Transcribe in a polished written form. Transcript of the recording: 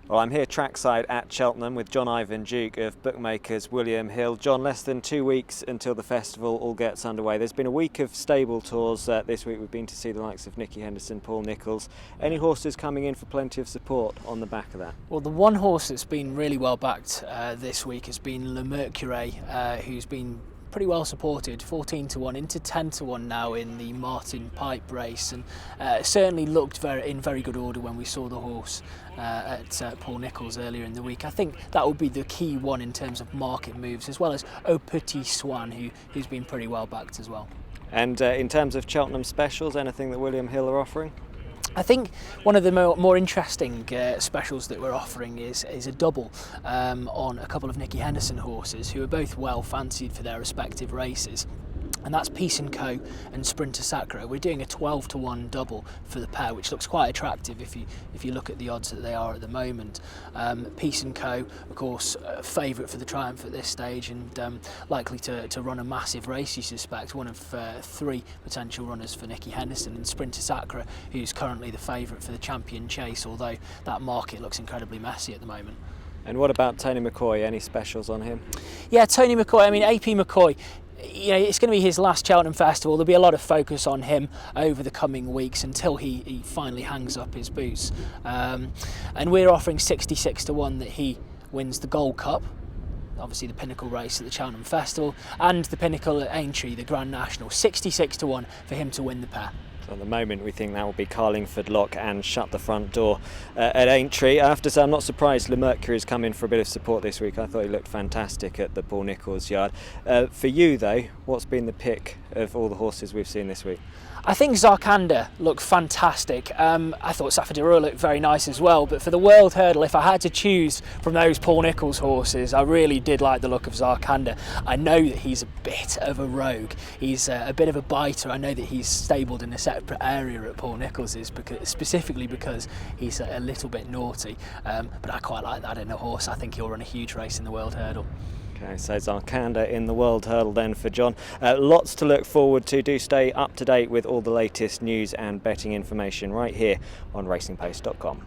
Well, I'm here trackside at Cheltenham with John Ivan Duke of bookmakers William Hill. John, less than 2 weeks until the festival all gets underway. There's been a week of stable tours this week. We've been to see the likes of Nicky Henderson, Paul Nicholls. Any horses coming in for plenty of support on the back of that? Well, the one horse that's been really well backed this week has been Mercurey, who's been pretty well supported, 14 to 1 into 10 to 1 now in the Martin Pipe race, and certainly looked in very good order when we saw the horse at Paul Nicholls earlier in the week. I think that would be the key one in terms of market moves, as well as Au Petit Swan, who's been pretty well backed as well. And in terms of Cheltenham specials, anything that William Hill are offering? I think one of the more interesting specials that we're offering is a double on a couple of Nicky Henderson horses who are both well fancied for their respective races. And that's Peace & Co and Sprinter Sacra. We're doing a 12 to 1 double for the pair, which looks quite attractive if you look at the odds that they are at the moment. Peace & Co, of course, favourite for the Triumph at this stage, and likely to run a massive race, you suspect. One of 3 potential runners for Nicky Henderson, and Sprinter Sacra, who's currently the favourite for the Champion Chase, although that market looks incredibly messy at the moment. And what about Tony McCoy? Any specials on him? Yeah, Tony McCoy, I mean, AP McCoy, you know, it's going to be his last Cheltenham Festival. There'll be a lot of focus on him over the coming weeks until he finally hangs up his boots. And we're offering 66 to 1 that he wins the Gold Cup, obviously the pinnacle race at the Cheltenham Festival, and the pinnacle at Aintree, the Grand National. 66 to 1 for him to win the pair. At the moment, we think that will be Carlingford Lock and Shut the Front Door at Aintree. I have to say, I'm not surprised Mercurey has come in for a bit of support this week. I thought he looked fantastic at the Paul Nicholls yard. For you, though, what's been the pick of all the horses we've seen this week? I think Zarkandar looked fantastic. I thought Safadiro looked very nice as well, but for the World Hurdle, if I had to choose from those Paul Nicholls horses, I really did like the look of Zarkandar. I know that he's a bit of a rogue. He's a bit of a biter. I know that he's stabled in a separate area at Paul Nicholls', specifically because he's a little bit naughty. But I quite like that in a horse. I think he'll run a huge race in the World Hurdle. Okay, so Zarkandar in the World Hurdle then for John. Lots to look forward to. Do stay up to date with all the latest news and betting information right here on racingpost.com.